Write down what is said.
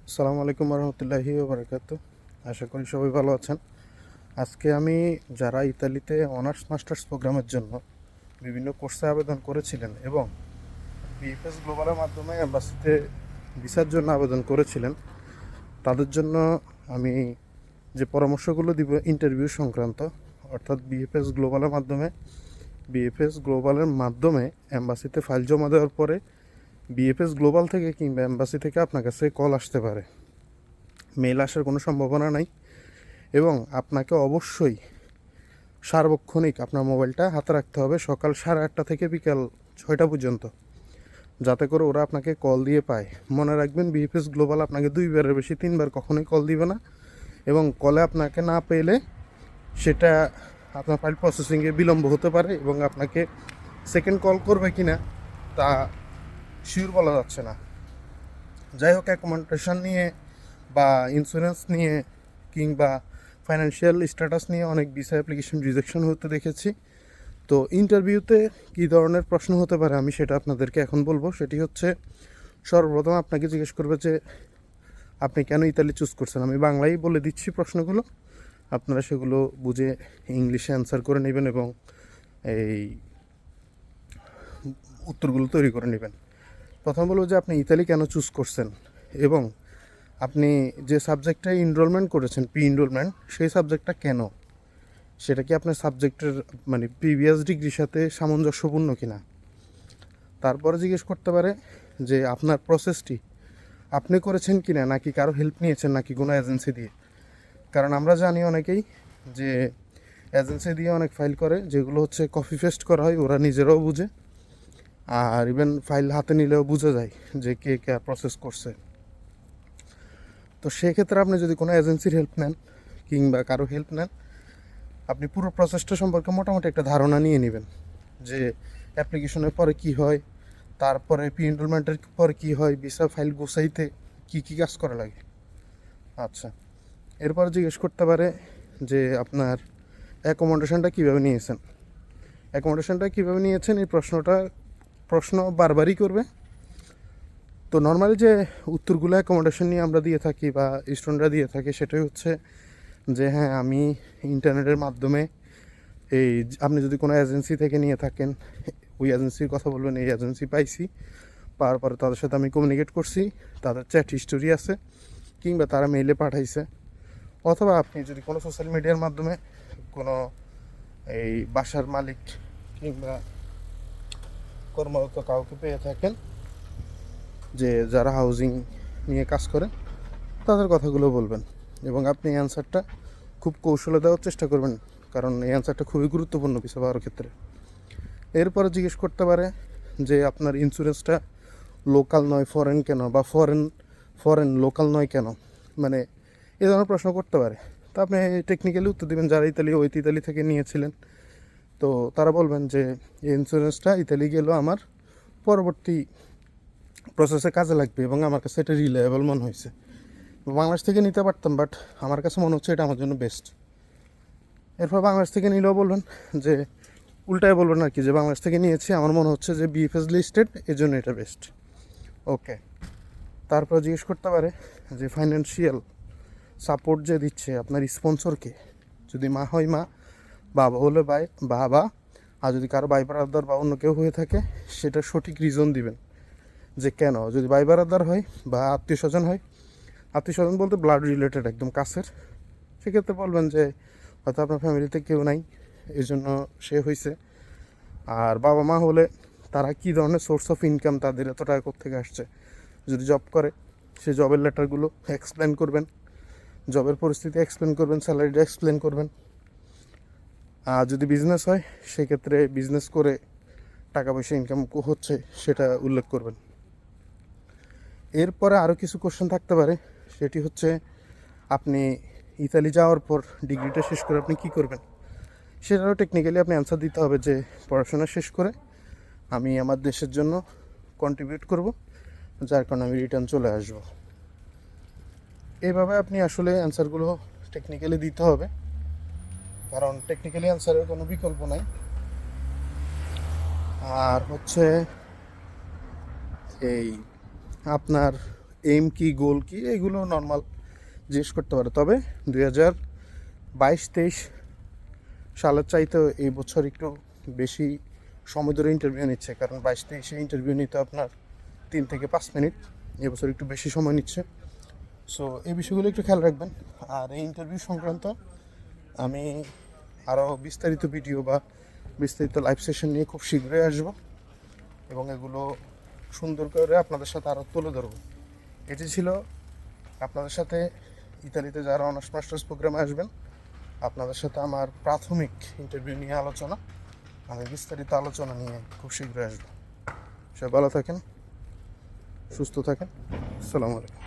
আসসালামু আলাইকুম রহমতুল্লাহি ওবরাকাতুহু। আশা করি সবাই ভালো আছেন। আজকে আমি যারা ইতালিতে অনার্স মাস্টার্স প্রোগ্রামের জন্য বিভিন্ন কোর্সে আবেদন করেছিলেন এবং বিএফএস গ্লোবালের মাধ্যমে অ্যাম্বাসিতে ভিসার জন্য আবেদন করেছিলেন, তাদের জন্য আমি যে পরামর্শগুলো দিব ইন্টারভিউ সংক্রান্ত, অর্থাৎ বিএফএস গ্লোবালের মাধ্যমে অ্যাম্বাসিতে ফাইল জমা দেওয়ার পরে বিএফএস গ্লোবাল থেকে কিংবা অ্যাম্বাসি থেকে আপনার কাছে কল আসতে পারে। মেল আসার কোনো সম্ভাবনা নাই এবং আপনাকে অবশ্যই সার্বক্ষণিক আপনার মোবাইলটা হাতে রাখতে হবে সকাল 8:30 থেকে বিকাল 6টা পর্যন্ত, যাতে করে ওরা আপনাকে কল দিয়ে পায়। মনে রাখবেন, বিএফএস গ্লোবাল আপনাকে 2বারের বেশি 3বার কখনোই কল দিবে না এবং কলে আপনাকে না পেলে সেটা আপনার ফাইল প্রসেসিংয়ে বিলম্ব হতে পারে এবং আপনাকে সেকেন্ড কল করবে কি না তা শিওর বলা যাচ্ছে না। যাই হোক, অ্যাকোমোডেশন নিয়ে বা ইন্স্যুরেন্স নিয়ে কিংবা ফাইন্যান্সিয়াল স্ট্যাটাস নিয়ে অনেক ভিসা অ্যাপ্লিকেশন রিজেকশন হতে দেখেছি। তো ইন্টারভিউতে কী ধরনের প্রশ্ন হতে পারে আমি সেটা আপনাদেরকে এখন বলবো। সেটি হচ্ছে, সর্বপ্রথম আপনাকে জিজ্ঞেস করবে যে আপনি কেন ইতালি চুজ করছেন। আমি বাংলায় বলে দিচ্ছি প্রশ্নগুলো, আপনারা সেগুলো বুঝে ইংলিশে অ্যান্সার করে নেবেন এবং এই উত্তরগুলো তৈরি করে নেবেন। প্রথম বলবো যে আপনি ইতালি কেন চুজ করছেন এবং আপনি যে সাবজেক্টে এনরোলমেন্ট করেছেন, প্রি এনরোলমেন্ট, সেই সাবজেক্টটা কেন, সেটা কি আপনার সাবজেক্টের মানে প্রিভিয়াস ডিগ্রির সাথে সামঞ্জস্যপূর্ণ কিনা। তারপরে জিজ্ঞেস করতে পারে যে আপনার প্রসেসটি আপনি করেছেন কিনা, নাকি কারো হেল্প নিয়েছেন, নাকি কোনো এজেন্সি দিয়ে। কারণ আমরা জানি অনেকেই যে এজেন্সি দিয়ে অনেক ফাইল করে, যেগুলো হচ্ছে কপি পেস্ট করা হয়, ওরা নিজেরাও বুঝে, আর ইভেন ফাইল হাতে নিলেও বোঝা যায় যে কে কে প্রসেস করছে। তো সেক্ষেত্রে আপনি যদি কোনো এজেন্সির হেল্প নেন কিংবা কারো হেল্প নেন, আপনি পুরো প্রসেসটা সম্পর্কে মোটামুটি একটা ধারণা নিয়ে নেবেন যে অ্যাপ্লিকেশনের পরে কি হয়, তারপরে প্রি এনরোলমেন্টের পরে কি হয়, ভিসা ফাইল গোছাইতে কি কি কাজ করা লাগে। আচ্ছা, এরপর জিজ্ঞেস করতে পারে যে আপনার অ্যাকোমোডেশনটা কীভাবে নিয়েছেন। এই প্রশ্ন বারবারই করবে। তো নর্মালি যে উত্তরগুলো অ্যাকোমোডেশন নিয়ে আমরা দিয়ে থাকি বা স্টুডেন্টরা দিয়ে থাকে, সেটাই হচ্ছে যে হ্যাঁ, আমি ইন্টারনেটের মাধ্যমে এই, আপনি যদি কোনো এজেন্সি থেকে নিয়ে থাকেন, ওই এজেন্সির কথা বলবেন, এই এজেন্সি পাইছি, পাওয়ার পরে তাদের সাথে আমি কমিউনিকেট করছি, তাদের চ্যাট হিস্টোরি আছে কিংবা তারা মেইলে পাঠাইছে। অথবা আপনি যদি কোনো সোশ্যাল মিডিয়ার মাধ্যমে কোনো এই বাসার মালিক কিংবা কর্মরত কাউকে পেয়ে থাকেন যে যারা হাউজিং নিয়ে কাজ করে, তাদের কথাগুলো বলবেন এবং আপনি অ্যান্সারটা খুব কৌশলে দেওয়ার চেষ্টা করবেন, কারণ এই অ্যান্সারটা খুবই গুরুত্বপূর্ণ ভিসা পাওয়ার ক্ষেত্রে। এরপরে জিজ্ঞেস করতে পারে যে আপনার ইন্স্যুরেন্সটা লোকাল নয় ফরেন কেন, বা ফরেন লোকাল নয় কেন, মানে এ ধরনের প্রশ্ন করতে পারে। তো আপনি টেকনিক্যালি উত্তর দেবেন, যারা ইতালি থেকে নিয়েছিলেন, তো তারা বলবেন যে এই ইন্স্যুরেন্সটা ইতালি গেলেও আমার পরবর্তী প্রসেসে কাজে লাগবে এবং আমার কাছে এটা রিলায়েবল মনে হয়েছে। বাংলাদেশ থেকে নিতে পারতাম, বাট আমার কাছে মনে হচ্ছে এটা আমার জন্য বেস্ট। এরপর বাংলাদেশ থেকে নিলেও বলবেন যে, উল্টায় বলবেন আর কি, যে বাংলাদেশ থেকে নিয়েছি, আমার মনে হচ্ছে যে বিএফএস লিস্টেড, এই জন্য এটা বেস্ট। ওকে, তারপর জিজ্ঞেস করতে পারে যে ফাইন্যান্সিয়াল সাপোর্ট যে দিচ্ছে আপনার স্পন্সরকে, যদি মা হয় মা, বাবা হলে বাবা, আর যদি কারো ভাই ব্রাদার বা অন্য কেউ হয়ে থাকে, সেটা সঠিক রিজন দিবেন যে কেন। যদি ভাই ব্রাদার হয় বা আত্মীয় স্বজন হয়, আত্মীয় স্বজন বলতে ব্লাড রিলেটেড, একদম কাছের, সেক্ষেত্রে বলবেন যে হয়তো আপনার ফ্যামিলিতে কেউ নাই, এই জন্য সে হয়েছে। আর বাবা মা হলে তারা কী ধরনের সোর্স অফ ইনকাম, তাদের এত টাকা কোত্থেকে আসছে। যদি জব করে, সে জবের লেটারগুলো এক্সপ্লেন করবেন, জবের পরিস্থিতি এক্সপ্লেন করবেন, স্যালারিটা এক্সপ্লেন করবেন। আর যদি বিজনেস হয়, সেক্ষেত্রে বিজনেস করে টাকা পয়সা ইনকাম হচ্ছে সেটা উল্লেখ করবেন। এরপরে আরও কিছু কোশ্চেন থাকতে পারে, সেটি হচ্ছে আপনি ইতালি যাওয়ার পর ডিগ্রিটা শেষ করে আপনি কী করবেন, সেটারও টেকনিক্যালি আপনি অ্যান্সার দিতে হবে যে পড়াশোনা শেষ করে আমি আমার দেশের জন্য কন্ট্রিবিউট করব, যার কারণে আমি রিটার্ন চলে আসব। এইভাবে আপনি আসলে অ্যান্সারগুলো টেকনিক্যালি দিতে হবে, কারণ টেকনিক্যালি অ্যান্সারের কোনো বিকল্প নাই। আর হচ্ছে এই আপনার এইম কি, গোল কি, এগুলো নর্মাল জিজ্ঞেস করতে পারে। তবে 2022-23 সালের চাইতে এই বছর একটু বেশি সময় ধরে ইন্টারভিউ নিচ্ছে, কারণ 22-23 ইন্টারভিউ নিতে আপনার 3 থেকে 5 মিনিট, এবছর একটু বেশি সময় নিচ্ছে। সো এই বিষয়গুলো একটু খেয়াল রাখবেন। আর এই ইন্টারভিউ সংক্রান্ত আমি আরও বিস্তারিত ভিডিও বা বিস্তারিত লাইভ সেশন নিয়ে খুব শীঘ্রই আসবো, এবং এগুলো সুন্দর করে আপনাদের সাথে আরও তুলে ধরবো। এটি ছিল আপনাদের সাথে ইতালিতে যারা অনার্স মাস্টার্স প্রোগ্রামে আসবেন, আপনাদের সাথে আমার প্রাথমিক ইন্টারভিউ নিয়ে আলোচনা। আমি বিস্তারিত আলোচনা নিয়ে খুব শীঘ্রই আসবো। সবাই ভালো থাকেন, সুস্থ থাকেন। আসসালামু আলাইকুম।